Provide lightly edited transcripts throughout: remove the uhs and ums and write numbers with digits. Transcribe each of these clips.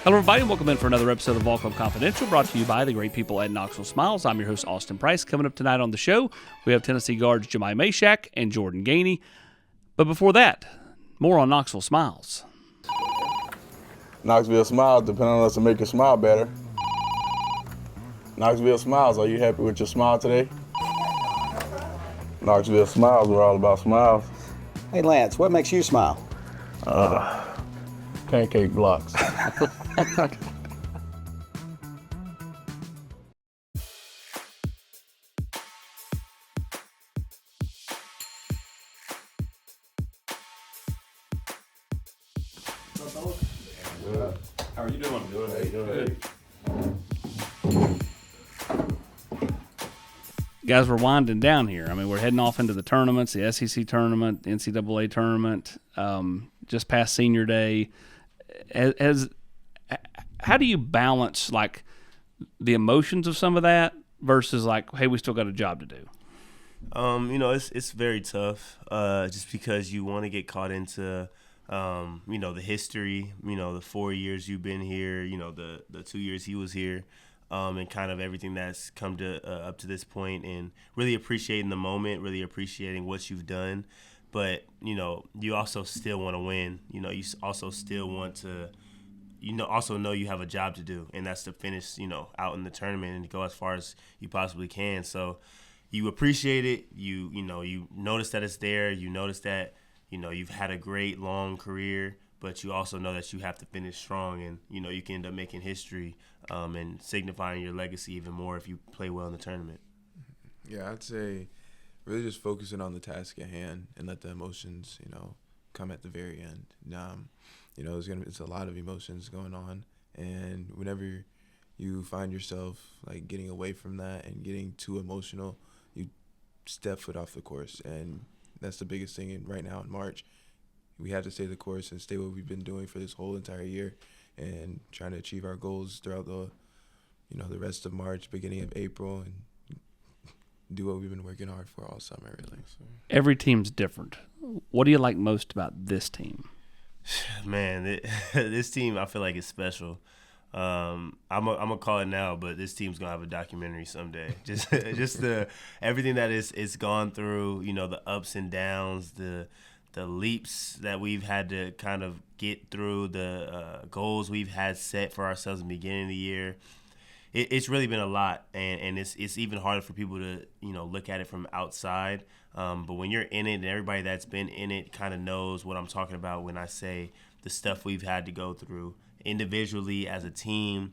Hello, everybody, and welcome in for another episode of Volquest Confidential, brought to you by the great people at Knoxville Smiles. I'm your host, Austin Price. Coming up tonight on the show, we have Tennessee guards Jahmai Mashack and Jordan Gainey. But before that, more on Knoxville Smiles. Knoxville Smiles depend on us to make your smile better. Knoxville Smiles, are you happy with your smile today? Knoxville Smiles, we're all about smiles. Hey Lance, what makes you smile? Pancake blocks. How are you doing? Good. Guys, we're winding down here. I mean, we're heading off into the tournaments, the SEC tournament, the NCAA tournament, just past senior day. How do you balance, like, the emotions of some of that versus, like, hey, we still got a job to do? It's very tough just because you want to get caught into, the history, the 4 years you've been here, the 2 years he was here. And kind of everything that's come to up to this point, and really appreciating the moment, really appreciating what you've done. But, you also still want to win. You also still want to, also know you have a job to do, and that's to finish, out in the tournament and go as far as you possibly can. So you appreciate it. You notice that it's there. You notice that, you've had a great long career, but you also know that you have to finish strong, and, you can end up making history and signifying your legacy even more if you play well in the tournament. Yeah, I'd say really just focusing on the task at hand and let the emotions, come at the very end. It's a lot of emotions going on, and whenever you find yourself like getting away from that and getting too emotional, you step foot off the course, and that's the biggest thing right now in March. We have to stay the course and stay what we've been doing for this whole entire year and trying to achieve our goals throughout the rest of March, beginning of April, and do what we've been working hard for all summer, really. Every team's different. What do you like most about this team? Man, this team I feel like is special. I'm gonna call it now, but this team's gonna have a documentary someday. Just the everything that it's gone through, the ups and downs, the leaps that we've had to kind of get through, the goals we've had set for ourselves in the beginning of the year. It's really been a lot, and it's even harder for people to look at it from outside. But when you're in it, and everybody that's been in it kind of knows what I'm talking about when I say the stuff we've had to go through individually as a team,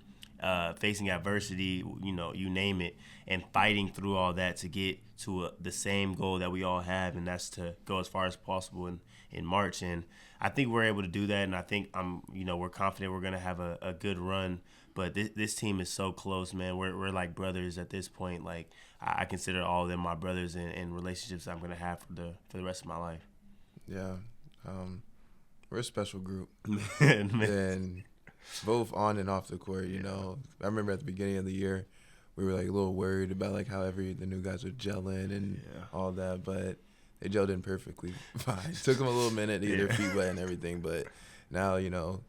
facing adversity, you name it, and fighting through all that to get to the same goal that we all have, and that's to go as far as possible in March. And I think we're able to do that, and I think we're confident we're going to have a good run. But this team is so close, man. We're like brothers at this point. Like, I consider all of them my brothers, and relationships I'm going to have for the rest of my life. Yeah. We're a special group. man. And both on and off the court, I remember at the beginning of the year, we were like a little worried about like how the new guys were gelling and all that, but they gelled in perfectly fine. It took them a little minute to get their feet wet and everything, but now, the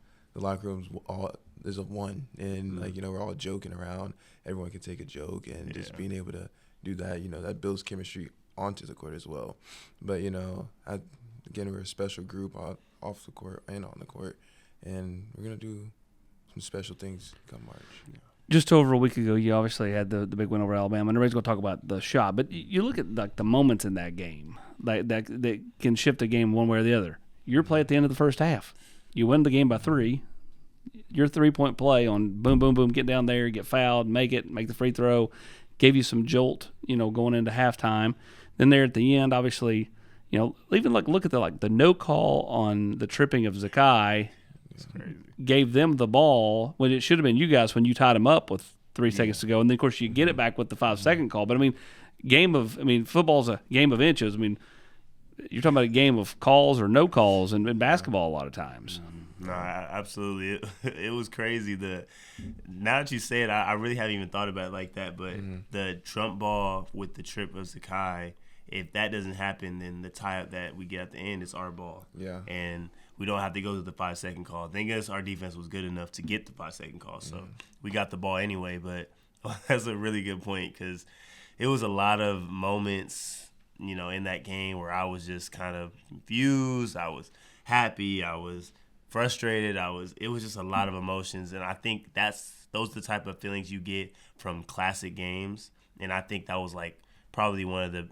locker room's all there's a one, and we're all joking around. Everyone can take a joke, and just being able to do that, that builds chemistry onto the court as well. But, again, we're a special group off the court and on the court, and we're going to do some special things come March. Just over a week ago, you obviously had the big win over Alabama, and everybody's going to talk about the shot. But you look at like the moments in that game that can shift a game one way or the other. Your play at the end of the first half, you win the game by 3. Your 3-point play on boom, boom, boom, get down there, get fouled, make the free throw, gave you some jolt, going into halftime. Then there at the end, obviously, even look at the no call on the tripping of Zakai. Gave them the ball when it should have been you guys when you tied them up with 3 seconds to go. And then, of course, you get it back with the 5-second call. But, football's a game of inches. You're talking about a game of calls or no calls in basketball a lot of times. No, absolutely. It was crazy. Now that you say it, I really haven't even thought about it like that. But the trump ball with the trip of Zakai, if that doesn't happen, then the tie-up that we get at the end is our ball. Yeah. And we don't have to go to the 5-second call. Thank goodness our defense was good enough to get the 5-second call, so we got the ball anyway. But that's a really good point because it was a lot of moments, in that game where I was just kind of confused. I was happy. I was frustrated. It was just a lot of emotions, and I think those are the type of feelings you get from classic games. And I think that was like probably one of the.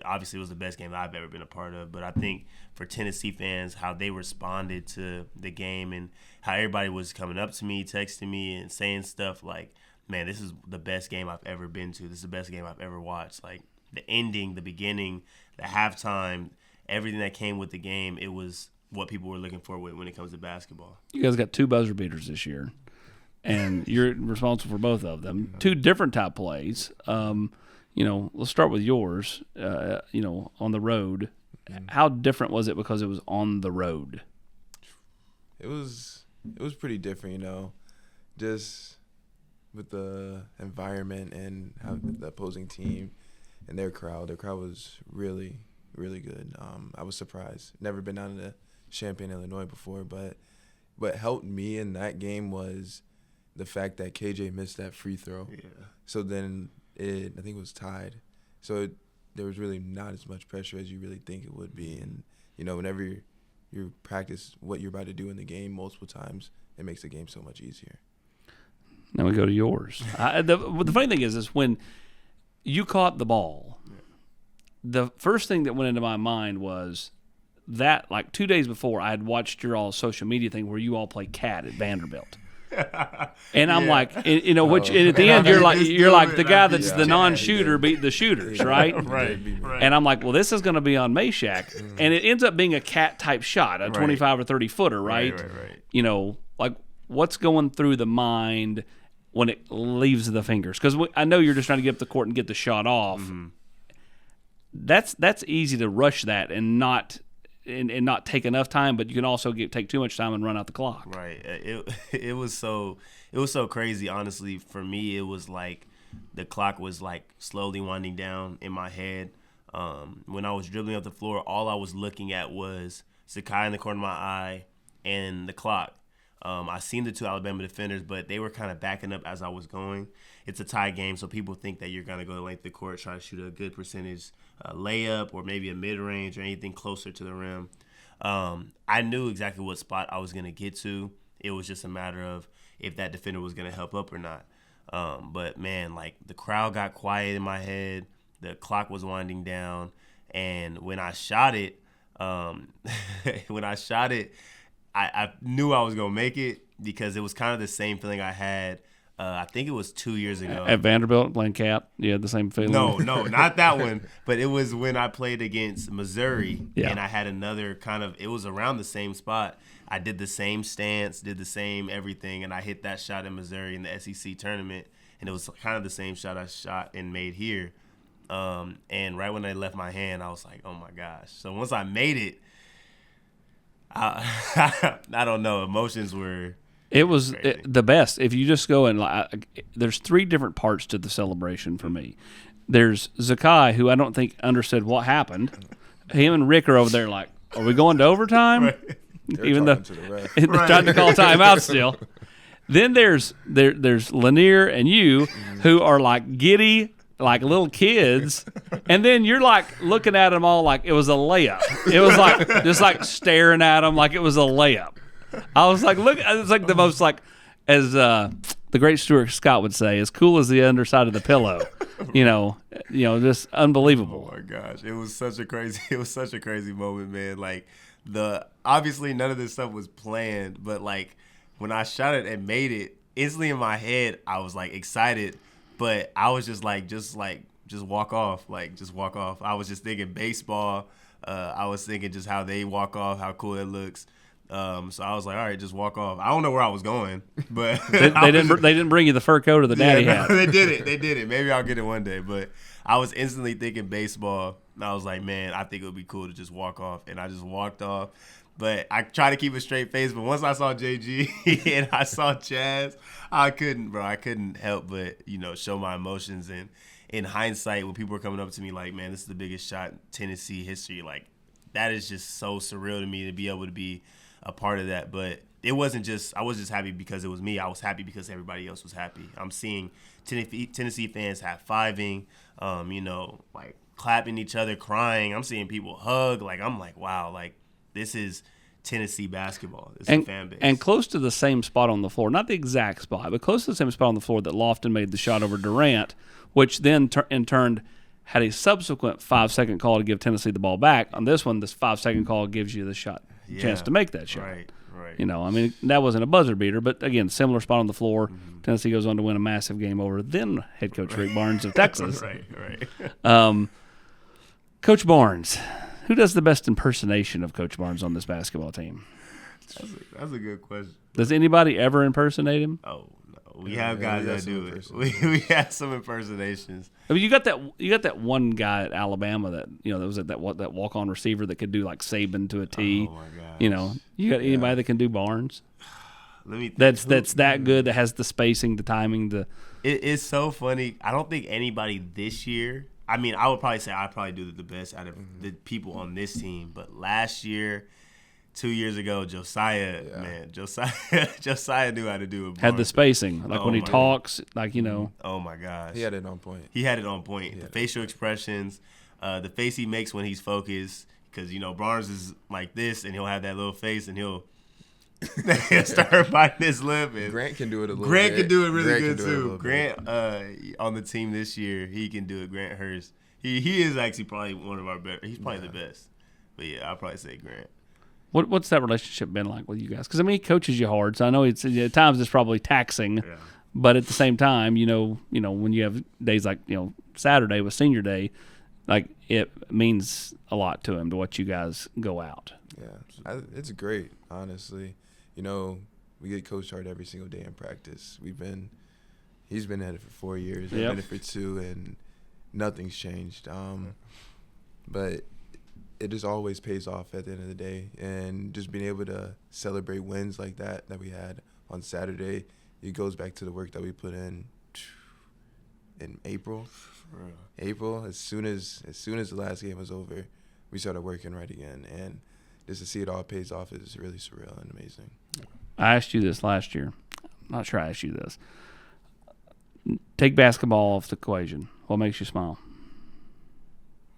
Obviously it was the best game I've ever been a part of, but I think for Tennessee fans, how they responded to the game and how everybody was coming up to me, texting me, and saying stuff like, man, this is the best game I've ever been to. This is the best game I've ever watched. Like the ending, the beginning, the halftime, everything that came with the game, it was what people were looking for when it comes to basketball. You guys got 2 buzzer beaters this year, and you're responsible for both of them. 2 different type plays. Let's start with yours, on the road. How different was it because it was on the road? It was pretty different, just with the environment and how the opposing team and their crowd was really, really good. I was surprised. Never been down to Champaign, Illinois before, but what helped me in that game was the fact that KJ missed that free throw. Yeah. So then I think it was tied. So there was really not as much pressure as you really think it would be. And, whenever you practice what you're about to do in the game multiple times, it makes the game so much easier. Now we go to yours. The funny thing is when you caught the ball, the first thing that went into my mind was that, like 2 days before, I had watched your all social media thing where you all play cat at Vanderbilt. And I'm like, which and at the end you're like the guy that's the non-shooter beat the shooters, right? Right. And I'm like, well, this is going to be on Mashack, and it ends up being a cat type shot, a 25 or 30 footer, right? Right. Like what's going through the mind when it leaves the fingers? Because I know you're just trying to get up the court and get the shot off. Mm-hmm. That's easy to rush that and not take enough time, but you can also take too much time and run out the clock. Right. It was so crazy. Honestly, for me, it was like the clock was like slowly winding down in my head. When I was dribbling up the floor, all I was looking at was Sakai in the corner of my eye and the clock. I seen the 2 Alabama defenders, but they were kind of backing up as I was going. It's a tie game, so people think that you're going to go the length of the court, try to shoot a good percentage layup or maybe a mid-range or anything closer to the rim. I knew exactly what spot I was going to get to. It was just a matter of if that defender was going to help up or not. But, man, like the crowd got quiet in my head. The clock was winding down. And when I shot it, I knew I was going to make it because it was kind of the same feeling I had. I think it was 2 years ago. At Vanderbilt, playing Cap, you had the same feeling? No, not that one. But it was when I played against Missouri, yeah. And I had another it was around the same spot. I did the same stance, did the same everything, and I hit that shot in Missouri in the SEC tournament, and it was kind of the same shot I shot and made here. And right when they left my hand, I was like, oh, my gosh. So once I made it, I don't know, emotions were – it was the best. If you just go and there's 3 different parts to the celebration for me. There's Zakai, who I don't think understood what happened. Him and Rick are over there like, are we going to overtime? Right. Even though they're Right. trying to call timeout still. Then there's Lanier and you who are like giddy, like little kids, and then you're like looking at them all like it was a layup. It was like just like staring at them like it was a layup. I was like, look, it's like the most like, as the great Stuart Scott would say, as cool as the underside of the pillow. Just unbelievable. Oh my gosh, it was such a crazy moment, man. Like obviously none of this stuff was planned, but like when I shot it and made it, instantly in my head I was like excited, but I was just walk off. I was just thinking baseball. I was thinking just how they walk off, how cool it looks. So I was like, all right, just walk off. I don't know where I was going, but they didn't bring you the fur coat or the daddy hat. They did it. Maybe I'll get it one day. But I was instantly thinking baseball. And I was like, man, I think it would be cool to just walk off. And I just walked off. But I tried to keep a straight face. But once I saw JG and I saw Chaz, I couldn't help but, show my emotions. And in hindsight, when people were coming up to me like, man, this is the biggest shot in Tennessee history, like, that is just so surreal to me to be able to be a part of that. But it wasn't just, I was just happy because it was me. I was happy because everybody else was happy. I'm seeing Tennessee fans high-fiving, like clapping each other, crying. I'm seeing people hug. Like, I'm like, wow, like this is Tennessee basketball. It's a fan base. And close to the same spot on the floor, not the exact spot, but close to the same spot on the floor that Lofton made the shot over Durant, which then in turn had a subsequent 5-second call to give Tennessee the ball back. On this one, this 5-second call gives you the chance to make that shot. Right. That wasn't a buzzer beater, but again, similar spot on the floor. Mm-hmm. Tennessee goes on to win a massive game over then head coach Rick Barnes of Texas. Right. Coach Barnes, who does the best impersonation of Coach Barnes on this basketball team? That's a good question. Does anybody ever impersonate him? Oh no, we have guys that do it. We have some impersonations. I mean, you got that one guy at Alabama that that was that walk-on receiver that could do like Saban to a T. Oh my gosh. You got anybody that can do Barnes? Let me think. That's that good, that has the spacing, the timing, It's so funny. I don't think anybody this year. I mean, I would probably say I probably do the best out of the people on this team. But last year, 2 years ago, Josiah knew how to do it. Had the spacing, like when he talks, like Oh my gosh, he had it on point. The facial expressions, the face he makes when he's focused, because Barnes is like this, and he'll have that little face, and he'll start biting his lip. And Grant can do it a little bit. Grant can do it really good too. Grant on the team this year, he can do it. Grant Hurst, he is actually probably one of our best. He's probably the best. But yeah, I'll probably say Grant. What's that relationship been like with you guys? Because I mean, he coaches you hard, so I know at times it's probably taxing. Yeah. But at the same time, when you have days like Saturday was senior day, like it means a lot to him to watch you guys go out. Yeah, it's great, honestly. We get coached hard every single day in practice. He's been at it for 4 years. I've been at it for 2, and nothing's changed. But it just always pays off at the end of the day. And just being able to celebrate wins like that we had on Saturday, it goes back to the work that we put in April. April, as soon as the last game was over, we started working right again. And just to see it all pays off is really surreal and amazing. I asked you this last year. I'm not sure I asked you this. Take basketball off the equation. What makes you smile?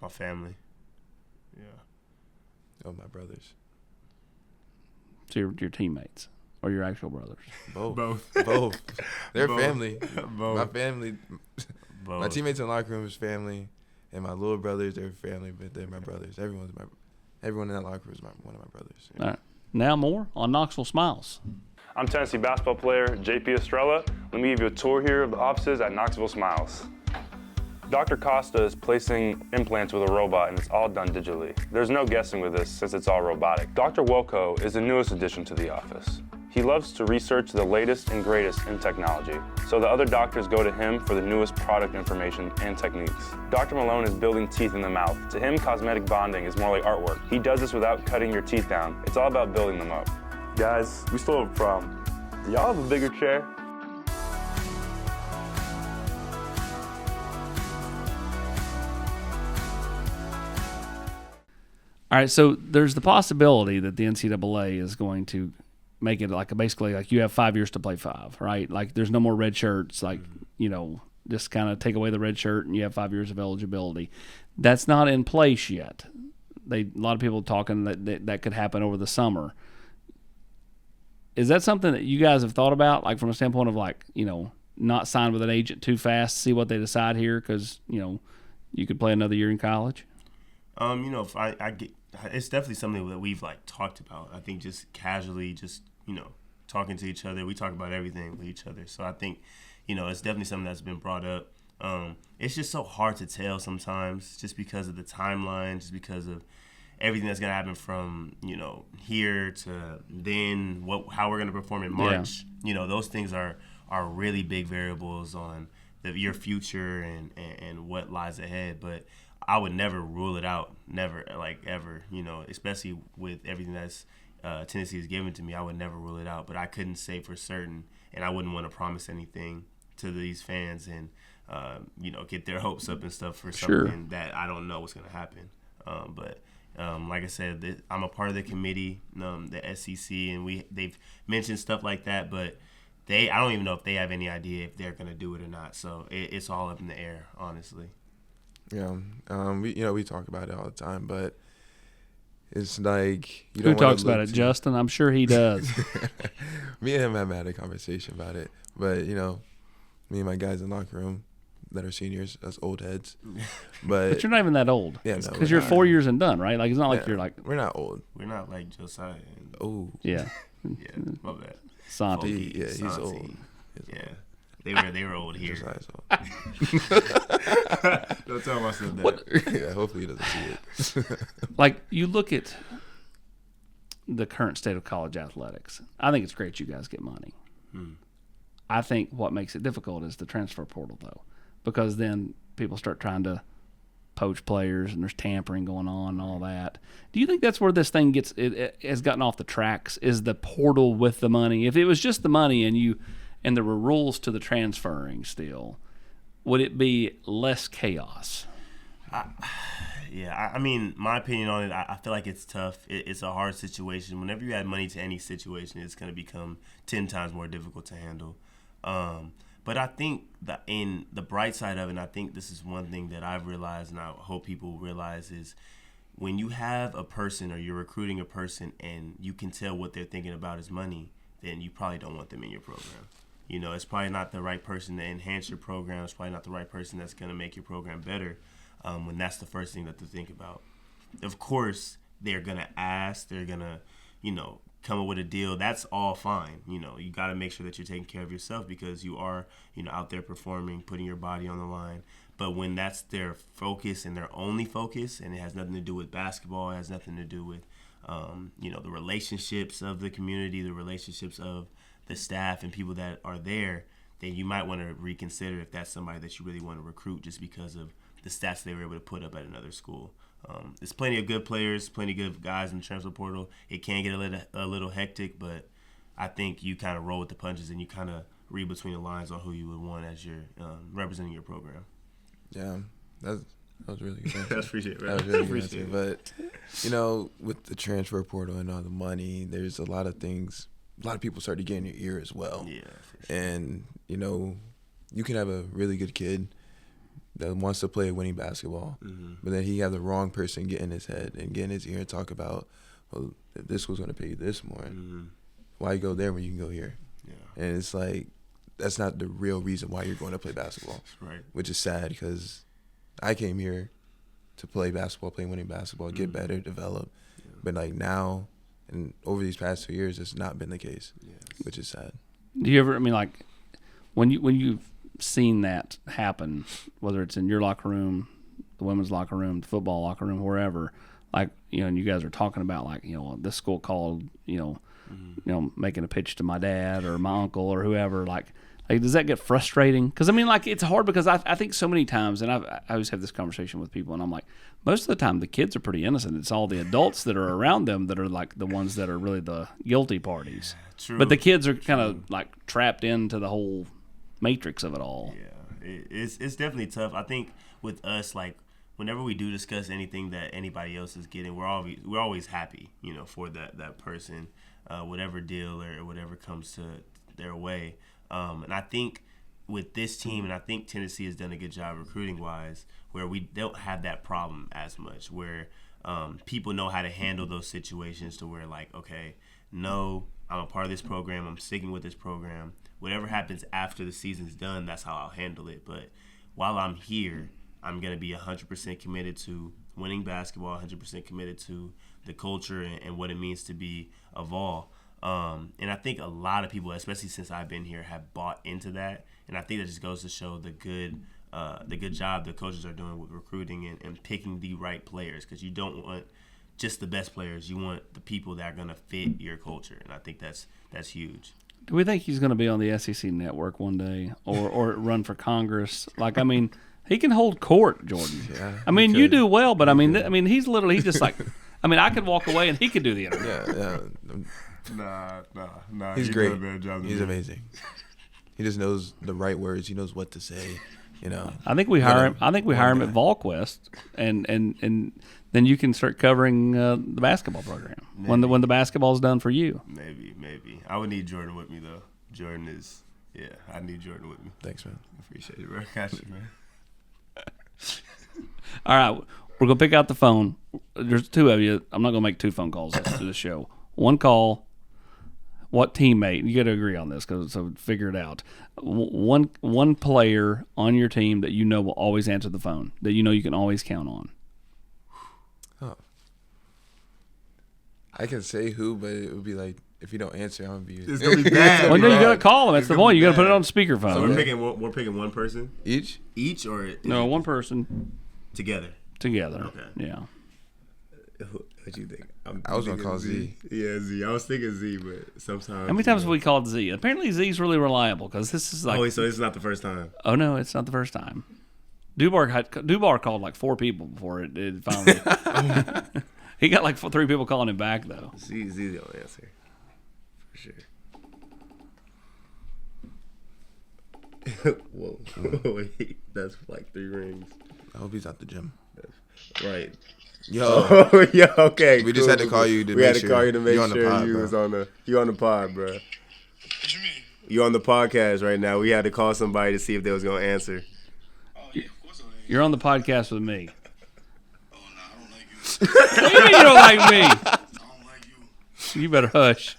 My family. Yeah. Oh, my brothers. So your teammates or your actual brothers? Both. They're family. My family. Both. My teammates in the locker room is family, and my little brothers, they're family, but they're my brothers. Everyone in that locker room is one of my brothers. All right. Now more on Knoxville Smiles. I'm Tennessee basketball player JP Estrella. Let me give you a tour here of the offices at Knoxville Smiles. Dr. Costa is placing implants with a robot, and it's all done digitally. There's no guessing with this since it's all robotic. Dr. Wilco is the newest addition to the office. He loves to research the latest and greatest in technology, so the other doctors go to him for the newest product information and techniques. Dr. Malone is building teeth in the mouth. To him, cosmetic bonding is more like artwork. He does this without cutting your teeth down. It's all about building them up. Guys, we still have a problem. Do y'all have a bigger chair? All right, so there's the possibility that the NCAA is going to make it basically like you have 5 years to play 5, right? Like there's no more red shirts, just kind of take away the red shirt and you have 5 years of eligibility. That's not in place yet. A lot of people talking that could happen over the summer. Is that something that you guys have thought about, like from a standpoint of not sign with an agent too fast, see what they decide here, because you could play another year in college? If I get, it's definitely something that we've talked about. I think just casually, talking to each other, we talk about everything with each other. So I think, it's definitely something that's been brought up. It's just so hard to tell sometimes, just because of the timeline, just because of everything that's gonna happen from here to then, how we're gonna perform in March. Yeah. Those things are really big variables on your future and what lies ahead. But I would never rule it out, never, ever, especially with everything that's Tennessee has given to me. I would never rule it out, but I couldn't say for certain, and I wouldn't want to promise anything to these fans and, get their hopes up and stuff for something that I don't know what's going to happen. But like I said, I'm a part of the committee, the SEC, and they've mentioned stuff like that, but I don't even know if they have any idea if they're going to do it or not. So it's all up in the air, honestly. Yeah, we talk about it all the time, but it's like you Who don't talks about it? Justin? I'm sure he does. Me and him have had a conversation about it, but me and my guys in the locker room that are seniors, us old heads. But you're not even that old. Yeah, no, because you're 4 years and done, right? Like it's not like you're like we're not old. We're not like Josiah. Oh, yeah, yeah, my bad. Santi. He's old. Yeah, they were old here. Josiah's old. Don't tell myself that. Yeah, hopefully he doesn't see it. Like you look at the current state of college athletics. I think it's great you guys get money. I think what makes it difficult is the transfer portal, though, because then people start trying to poach players and there's tampering going on and all that. Do you think that's where this thing it has gotten off the tracks? Is the portal with the money? If it was just the money and there were rules to the transferring still, would it be less chaos? I mean, my opinion on it, I feel like it's tough. It's a hard situation. Whenever you add money to any situation, it's going to become 10 times more difficult to handle. But I think that in the bright side of it, and I think this is one thing that I've realized and I hope people realize is when you have a person or you're recruiting a person and you can tell what they're thinking about is money, then you probably don't want them in your program. It's probably not the right person to enhance your program. It's probably not the right person that's going to make your program better when that's the first thing that they think about. Of course, they're going to ask. They're going to, come up with a deal. That's all fine. You got to make sure that you're taking care of yourself because you are, out there performing, putting your body on the line. But when that's their focus and their only focus and it has nothing to do with basketball, it has nothing to do with, the relationships of the community, the relationships of the staff and people that are there, then you might want to reconsider if that's somebody that you really want to recruit just because of the stats they were able to put up at another school. There's plenty of good players, plenty of good guys in the transfer portal. It can get a little hectic, but I think you kind of roll with the punches and you kind of read between the lines on who you would want as you're representing your program. Yeah, that was really good. I appreciate it. That was really good answer. But with the transfer portal and all the money, there's a lot of things. A lot of people start to get in your ear as well. Yeah, for sure. And you can have a really good kid that wants to play winning basketball, but then he have the wrong person get in his head and get in his ear and talk about, well, if this was going to pay you this more, why go there when you can go here? Yeah. And it's like, that's not the real reason why you're going to play basketball. Right. Which is sad because I came here to play basketball, play winning basketball, get better, develop. Yeah. But like now and over these past 2 years, it's not been the case, which is sad. Do you ever, when you've seen that happen, whether it's in your locker room, the women's locker room, the football locker room, wherever, and you guys are talking about this school called, making a pitch to my dad or my uncle or whoever, like does that get frustrating? Because it's hard because I think so many times, and I always have this conversation with people, and I'm like, most of the time the kids are pretty innocent. It's all the adults that are around them that are like the ones that are really the guilty parties. True. But the kids are kind of like trapped into the whole matrix of it all. Yeah, it's definitely tough. I think with us, whenever we do discuss anything that anybody else is getting, we're always happy, for that person, whatever deal or whatever comes to their way. And I think with this team, and I think Tennessee has done a good job recruiting-wise, where we don't have that problem as much, where people know how to handle those situations to where, okay, no, I'm a part of this program, I'm sticking with this program. Whatever happens after the season's done, that's how I'll handle it. But while I'm here, I'm going to be 100% committed to winning basketball, 100% committed to the culture and what it means to be a Vol. And I think a lot of people, especially since I've been here, have bought into that. And I think that just goes to show the good job the coaches are doing with recruiting and picking the right players, because you don't want just the best players. You want the people that are going to fit your culture. And I think that's huge. Do we think he's going to be on the SEC network one day or run for Congress? He can hold court, Jordan. Yeah, you do well, but he's just like, I could walk away and he could do the interview. Yeah. Nah. He's great. He's me. amazing. He just knows the right words. He knows what to say. I think we hire him. I think we hire him at Volquest, and then you can start covering the basketball program when the basketball's done for you. Maybe. I would need Jordan with me though. Jordan is, I need Jordan with me. Thanks, man. Appreciate it, bro. Got you, man. All right, we're gonna pick out the phone. There's two of you. I'm not gonna make two phone calls to the show. One call. What teammate? You got to agree on this, so figure it out. One player on your team that you know will always answer the phone, that you know you can always count on. Oh. I can say who, but it would be like if you don't answer, I'm gonna be. It's gonna be bad. Well, no, you got to call them. That's the point. You got to put it on speakerphone. So we're picking one person Each or No, one person together. Okay. Yeah. What you think? I was gonna call Z. Yeah, Z. I was thinking Z, but sometimes. How many times have we called Z? Apparently, Z's really reliable because this is like. Oh, so it's not the first time. Oh no, it's not the first time. Dubar called like 4 people before it finally. He got like 3 people calling him back though. Z's the only answer, for sure. Whoa, wait, that's like 3 rings. I hope he's at the gym. Right. Yo, okay. We just had to call you to we make had to sure call you to make you on the sure pod, you bro. was on the pod, bro. What you mean? You on the podcast right now. We had to call somebody to see if they was gonna answer. Oh, yeah, of course I am. You're on the podcast with me. Oh, no, I don't like you. What do you mean you don't like me? I don't like you. You better hush.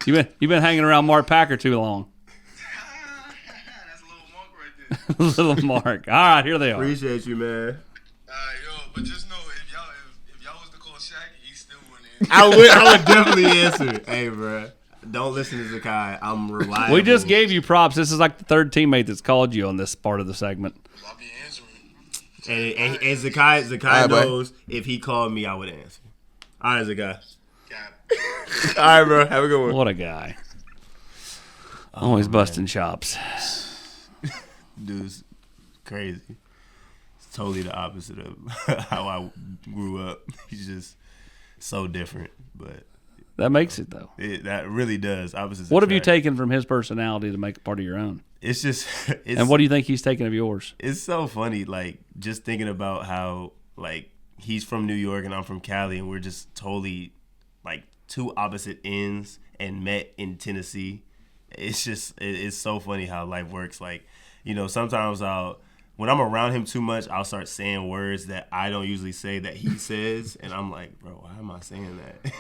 You been hanging around Mark Packer too long. That's a little mark right there. Little Mark. All right, here they are. Appreciate you, man. Yo, but just know if y'all was to call Shaq, he still wouldn't answer. I would definitely answer. Hey, bro, don't listen to Zakai. I'm reliable. We just gave you props. This is like the 3rd teammate that's called you on this part of the segment. I'll be answering. And Zakai right, boy. knows if he called me, I would answer. All right, Zakai. Cap. All right, bro. Have a good one. What a guy. Always busting chops. Dude's crazy. It's totally the opposite of how I grew up. He's just so different, but That makes it, though. that really does. Opposites What have you attract. taken from his personality to make it part of your own? It's just, And what do you think he's taken of yours? It's so funny, like just thinking about how like he's from New York and I'm from Cali, and we're just totally like 2 opposite ends and met in Tennessee. It's just it's so funny how life works. Like, you know, sometimes when I'm around him too much, I'll start saying words that I don't usually say that he says, and I'm like, bro, why am I saying that?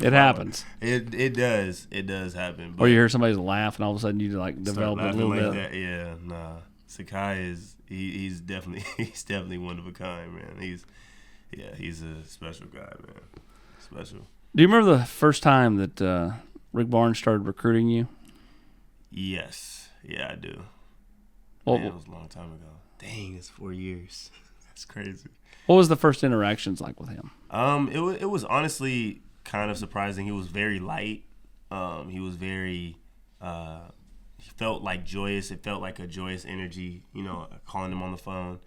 It happens. It does happen. Or you hear somebody's laugh, and all of a sudden you like Start develop a laughing little like bit. that. Yeah, nah. Sakai is he's definitely one of a kind, man. He's a special guy, man. Special. Do you remember the first time that Rick Barnes started recruiting you? Yes. Yeah, I do. Well, Man, it was a long time ago. Dang, it's 4 years. That's crazy. what was the first interactions like with him? It was honestly kind of surprising. He was very light. He was very he felt like joyous. It felt like a joyous energy, you know, calling him on the phone.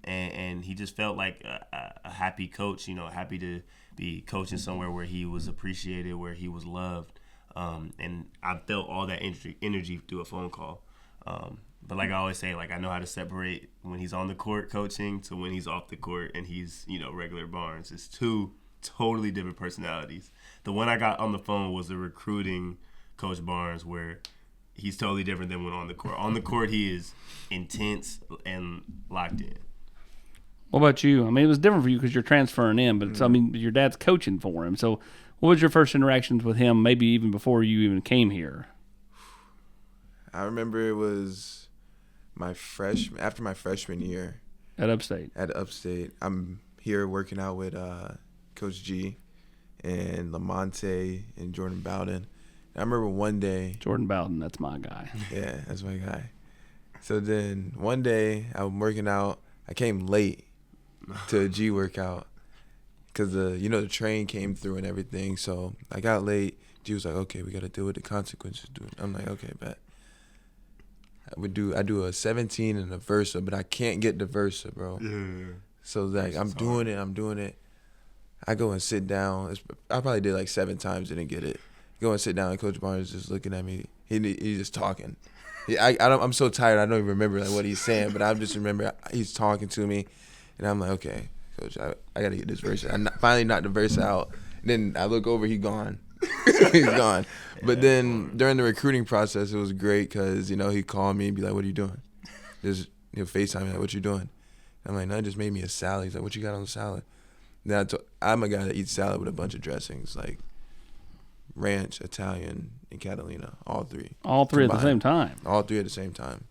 And he just felt like a happy coach, you know, happy to be coaching somewhere where he was appreciated, where he was loved. And I felt all that energy through a phone call. But like I always say, like I know how to separate when he's on the court coaching to when he's off the court and he's, you know, regular Barnes. It's 2 totally different personalities. The one I got on the phone was the recruiting Coach Barnes, where he's totally different than when on the court. On the court, he is intense and locked in. What about you? I mean, it was different for you because you're transferring in, but I mean, your dad's coaching for him. So what was your first interactions with him, maybe even before you even came here? I remember it was after my freshman year At Upstate. at Upstate. I'm here working out with Coach G and Lamonte and Jordan Bowden. I remember one day. Jordan Bowden, that's my guy. Yeah, that's my guy. So then one day I'm working out. I came late to a G workout because the train came through and everything. So I got late. G was like, "Okay, we got to deal with the consequences, dude." I'm like, "Okay, bet." I do a 17 and a Versa, but I can't get the Versa, bro. Yeah. So like I'm doing it. I go and sit down. I probably did like 7 times, didn't get it. Go and sit down, and Coach Barnes is just looking at me. He's just talking. I'm so tired. I don't even remember like what he's saying, but I just remember he's talking to me, And I'm like, okay, coach, I got to get this verse. Finally knocked the verse out. Then I look over, he gone. He's gone. But then during the recruiting process, it was great because, he'd call me and be like, what are you doing? He'll FaceTime me like, what you doing? I'm like, no, I just made me a salad. He's like, what you got on the salad? Then I'm a guy that eats salad with a bunch of dressings, like ranch, Italian, and Catalina, all three. All three combined. at the same time? All three at the same time.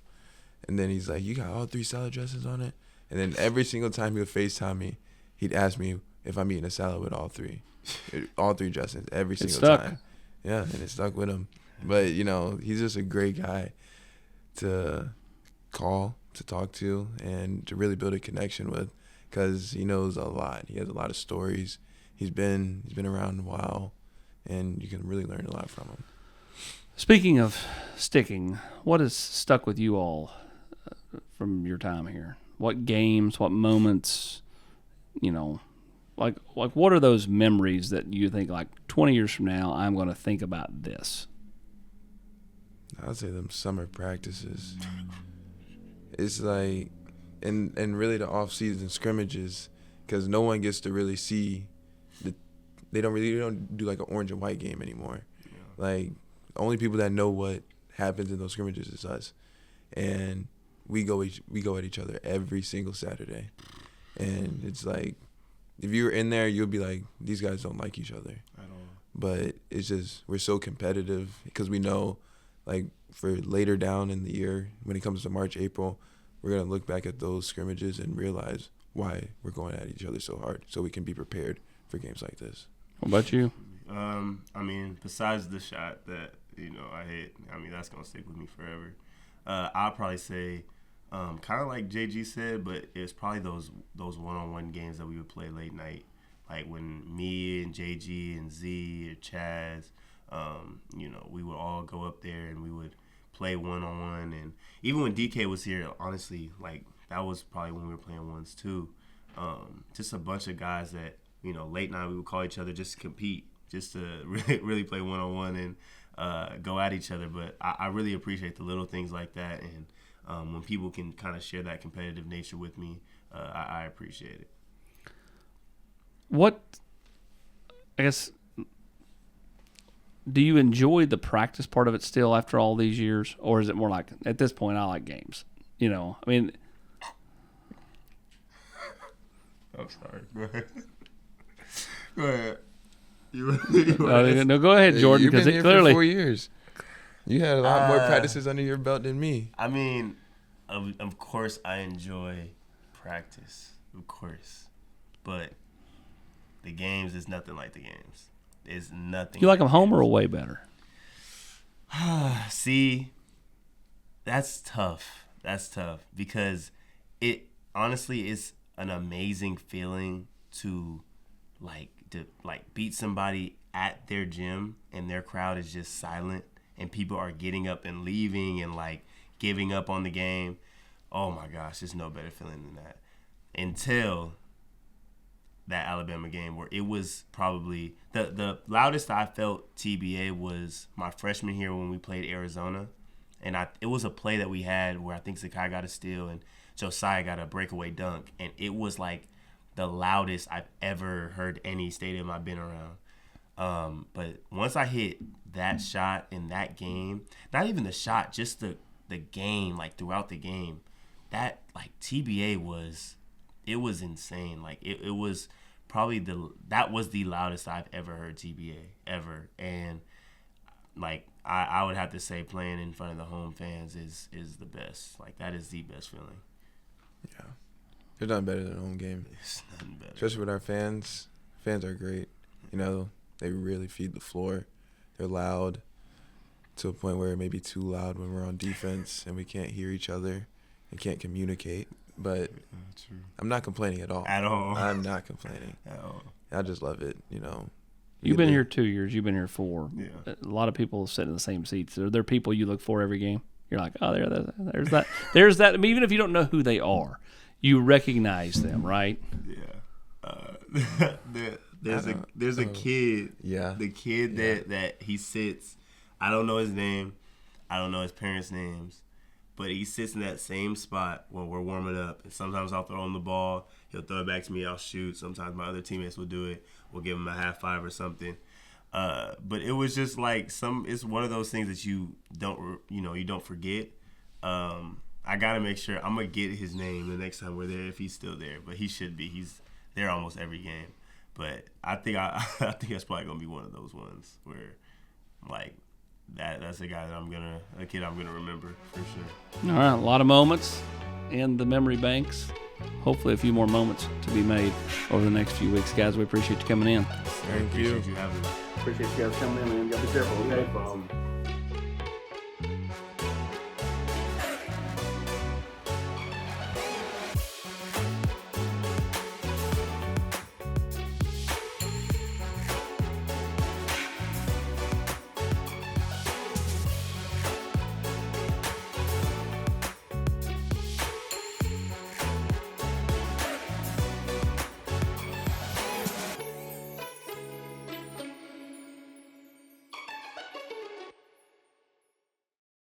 And then he's like, you got all 3 salad dressings on it? And then every single time he would FaceTime me, he'd ask me if I'm eating a salad with all 3. All 3 dressings, every single time. Yeah, and it stuck with him. But, he's just a great guy to call, to talk to, and to really build a connection with because he knows a lot. He has a lot of stories. He's been around a while, and you can really learn a lot from him. Speaking of sticking, what has stuck with you all from your time here? What games, what moments, like what are those memories that you think like 20 years from now I'm going to think about this? I'd say them summer practices. It's like, and really the off-season scrimmages, because no one gets to really see they don't do like an orange and white game anymore. Yeah. Like, the only people that know what happens in those scrimmages is us, and we go at each other every single Saturday, and it's like if you were in there, you'll be like, these guys don't like each other at all. But it's just we're so competitive because we know, like for later down in the year when it comes to March, April, we're gonna look back at those scrimmages and realize why we're going at each other so hard, so we can be prepared for games like this. What about you? Besides the shot that I hit, that's gonna stick with me forever. I'll probably say, kind of like JG said, but it's probably those one-on-one games that we would play late night, like when me and JG and Z or Chaz, we would all go up there and we would play one-on-one. And even when DK was here, honestly, like that was probably when we were playing ones too. Just a bunch of guys that late night we would call each other just to compete, just to really play one-on-one and go at each other. But I really appreciate the little things like that, and when people can kind of share that competitive nature with me, I appreciate it. What, I guess, do you enjoy the practice part of it still after all these years, or is it more like at this point I like games? I'm sorry. Go ahead. Go ahead. No, go ahead, Jordan. You've been here clearly for 4 years. You had a lot more practices under your belt than me. Of course, I enjoy practice, of course, but the games is nothing like the games. It's nothing. You like them home or away better? See, that's tough. Because it honestly is an amazing feeling to beat somebody at their gym and their crowd is just silent and people are getting up and leaving and giving up on the game. Oh my gosh, there's no better feeling than that. Until that Alabama game where it was probably the loudest I felt TBA was my freshman year when we played Arizona. And it was a play that we had where I think Zakai got a steal and Josiah got a breakaway dunk. And it was like the loudest I've ever heard any stadium I've been around. But once I hit that shot in that game, not even the shot, just the game, throughout the game, that TBA was insane. It was probably that was the loudest I've ever heard TBA ever. And I would have to say playing in front of the home fans is the best. That is the best feeling. Yeah. There's nothing better than a home game. It's nothing better. Especially with our fans. Fans are great. They really feed the floor. They're loud to a point where it may be too loud when we're on defense and we can't hear each other and can't communicate. But I'm not complaining at all. At all. I'm not complaining. At all. I just love it, You've been here 2 years. You've been here 4. Yeah. A lot of people sit in the same seats. Are there people you look for every game? You're like, oh, there's that. There's that. Even if you don't know who they are, you recognize them, right? Yeah. There's a kid. Yeah. The kid that he sits. I don't know his name. I don't know his parents' names. But he sits in that same spot when we're warming up. And sometimes I'll throw him the ball. He'll throw it back to me. I'll shoot. Sometimes my other teammates will do it. We'll give him a half five or something. But it was just like it's one of those things that you don't forget. I got to make sure I'm going to get his name the next time we're there if he's still there. But he should be. He's there almost every game. But I think that's probably going to be one of those ones where, like, that's a guy that a kid I'm gonna remember for sure. All right, a lot of moments in the memory banks. Hopefully a few more moments to be made over the next few weeks. Guys, we appreciate you coming in. Thank you. Appreciate you having me. Appreciate you guys coming in, man. You gotta be careful, okay?